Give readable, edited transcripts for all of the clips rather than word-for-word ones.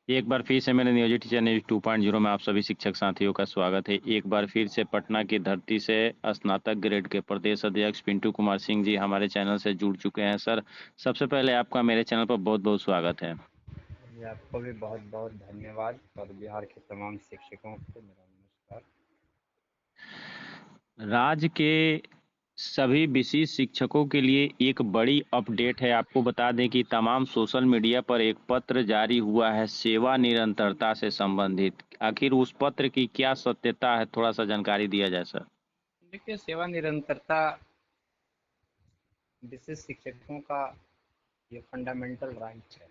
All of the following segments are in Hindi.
एक बार फिर से मेरे नियोजित टीचर न्यूज 2.0 में आप सभी शिक्षक साथियों का स्वागत है। एक बार फिर से पटना की धरती से स्नातक ग्रेड के प्रदेश अध्यक्ष पिंटू कुमार सिंह जी हमारे चैनल से जुड़ चुके हैं। सर, सबसे पहले आपका मेरे चैनल पर बहुत बहुत स्वागत है। जी, आपको भी बहुत बहुत धन्यवाद और बिहार के तमाम शिक्षकों को मेरा नमस्कार। राज्य के सभी विशिष्ट शिक्षकों के लिए एक बड़ी अपडेट है। आपको बता दें कि तमाम सोशल मीडिया पर एक पत्र जारी हुआ है सेवा निरंतरता से संबंधित। आखिर उस पत्र की क्या सत्यता है, थोड़ा सा जानकारी दिया जाए सर। देखिए, सेवा निरंतरता विशिष्ट शिक्षकों का ये फंडामेंटल राइट है,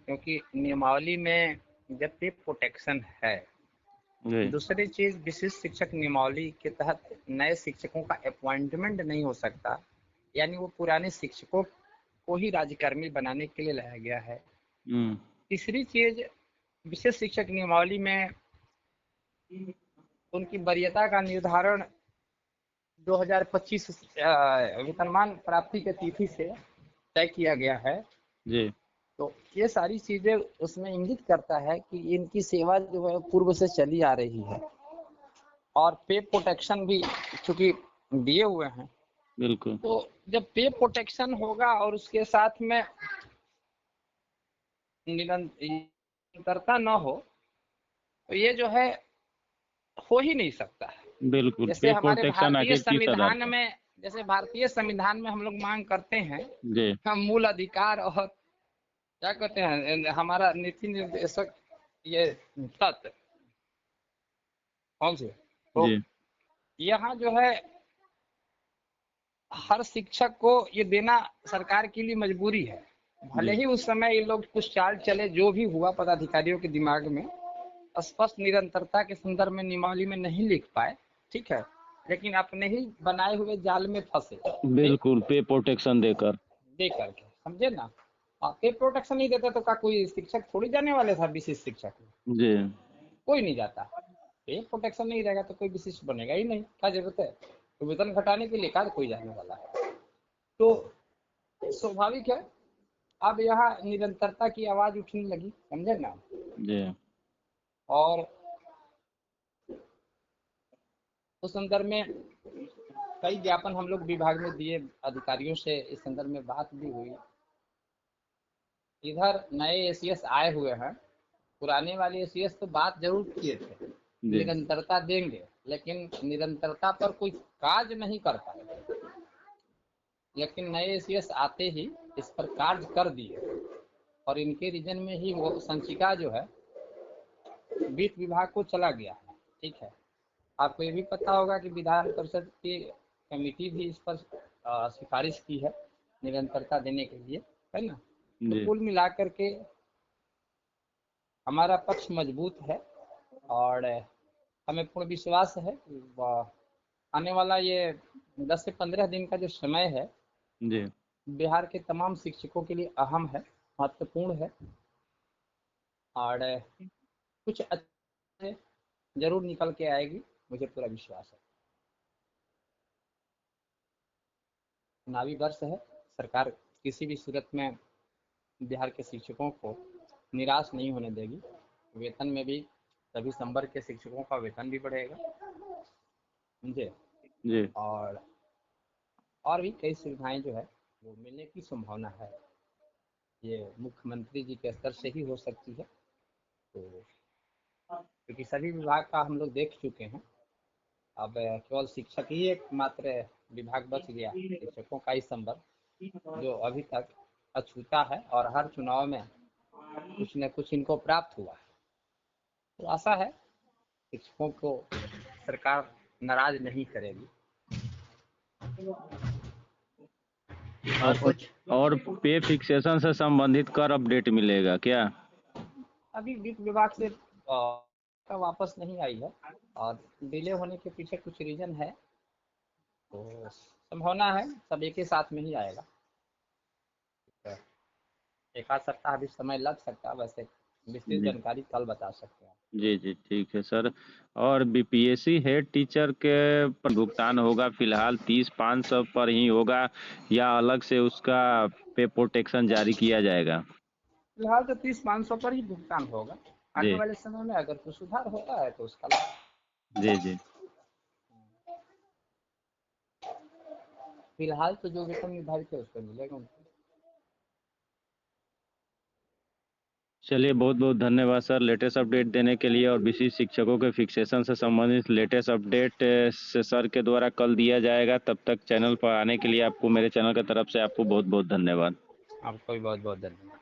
क्योंकि नियमावली में जब भी प्रोटेक्शन है। जी। दूसरी चीज, विशिष्ट शिक्षक नियमावली के तहत नए शिक्षकों का अपॉइंटमेंट नहीं हो सकता, यानी वो पुराने शिक्षकों को ही राज्यकर्मी बनाने के लिए लाया गया है। हम्म। तीसरी चीज, विशेष शिक्षक नियमावली में उनकी वरीयता का निर्धारण 2025 वेतनमान प्राप्ति के तिथि से तय किया गया है। जी। तो ये सारी चीजें उसमें इंगित करता है कि इनकी सेवा जो है पूर्व से चली आ रही है, और पे प्रोटेक्शन भी चूंकि दिए हुए हैं। बिल्कुल। तो जब पे प्रोटेक्शन होगा और उसके साथ में निरंतरता न हो, तो ये जो है हो ही नहीं सकता है। बिल्कुल, जैसे पे हमारे प्रोटेक्शन भारतीय आखिर किस आधार संविधान पर? में जैसे भारतीय संविधान में हम लोग मांग करते हैं, जी। हम मूल अधिकार और क्या कहते हैं हमारा नीति निर्देशक, ये तत्व कौन से, तो जी। यहाँ जो है हर शिक्षक को ये देना सरकार के लिए मजबूरी है। भले जी। ही उस समय ये लोग कुछ चाल चले, जो भी हुआ पदाधिकारियों के दिमाग में स्पष्ट निरंतरता के संदर्भ में नियमावली में नहीं लिख पाए, ठीक है, लेकिन अपने ही बनाए हुए जाल में फंसे, ठीक, बिल्कुल, पे प्रोटेक्शन देकर। दे करके, समझे ना। पे प्रोटेक्शन नहीं देता तो का कोई शिक्षक थोड़ी जाने वाले था विशिष्ट शिक्षक में, जी। कोई नहीं जाता। पे प्रोटेक्शन नहीं रहेगा तो कोई विशिष्ट बनेगा ही नहीं, क्या जरूरत है। तो वेतन घटाने के लिए का कोई जाने वाला है। तो स्वाभाविक है, अब यहाँ निरंतरता की आवाज उठने लगी, समझे ना। जी। और उस संदर्भ में कई ज्ञापन हम लोग विभाग में दिए, अधिकारियों से इस संदर्भ में बात भी हुई। इधर नए एसीएस आए हुए हैं, पुराने वाले एसीएस तो बात जरूर किए थे जी। निरंतरता देंगे, लेकिन निरंतरता पर कोई काज नहीं कर पाए। लेकिन नए एसीएस आते ही इस पर कार्य कर दिए, और इनके रीजन में ही वो संचिका जो है वित्त विभाग को चला गया है, ठीक है। आपको ये भी पता होगा कि विधान परिषद की कमेटी भी इस पर सिफारिश की है निरंतरता देने के लिए, है ना। तो जी। कुल मिलाकर के हमारा पक्ष मजबूत है, और हमें पूर्ण विश्वास है कि आने वाला ये 10 से 15 दिन का जो समय है, जी। बिहार के तमाम शिक्षकों के लिए अहम है, महत्वपूर्ण है, और कुछ अच्छे जरूर निकल के आएगी, मुझे पूरा विश्वास है। चुनावी वर्ष है, सरकार किसी भी सूरत में बिहार के शिक्षकों को निराश नहीं होने देगी। वेतन में भी सभी संवर्ग के शिक्षकों का वेतन भी बढ़ेगा, समझे। जी। और भी कई सुविधाएं जो है वो मिलने की संभावना है। ये मुख्यमंत्री जी के स्तर से ही हो सकती है। तो क्योंकि सभी विभाग का हम लोग देख चुके हैं, अब केवल शिक्षक ही एकमात्र विभाग बच गया, शिक्षकों का ही संवर्ग जो अभी तक अछूता है, और हर चुनाव में कुछ न कुछ इनको प्राप्त हुआ है। तो आशा है शिक्षकों को सरकार नाराज नहीं करेगी। और और कुछ और पे फिक्सेशन से संबंधित कर अपडेट मिलेगा क्या? अभी वित्त विभाग से का वापस नहीं आई है, और डिले होने के पीछे कुछ रीजन है। तो संभावना है सब एक ही साथ में ही आएगा। तो एक आध सप्ताह अभी समय लग सकता है, वैसे विस्तृत जी। जानकारी कल बता सकते हैं। जी। जी, ठीक है सर। और बीपीएससी हेड टीचर के पर भुगतान होगा फिलहाल 30,500 पर ही होगा, या अलग से उसका पे प्रोटेक्शन जारी किया जाएगा? फिलहाल तो 30-500 पर ही भुगतान होगा। आने जी वाले समय में अगर कुछ सुधार होता है तो उसका लाभ। जी जी। फिलहाल तो जो वेतन निर्धारित है उस पर मिलेगा उनको। चलिए, बहुत बहुत धन्यवाद सर लेटेस्ट अपडेट देने के लिए। और विशिष्ट शिक्षकों के फिक्सेशन से संबंधित लेटेस्ट अपडेट से सर के द्वारा कल दिया जाएगा। तब तक चैनल पर आने के लिए आपको मेरे चैनल की तरफ से आपको बहुत बहुत धन्यवाद। आपको भी बहुत बहुत धन्यवाद।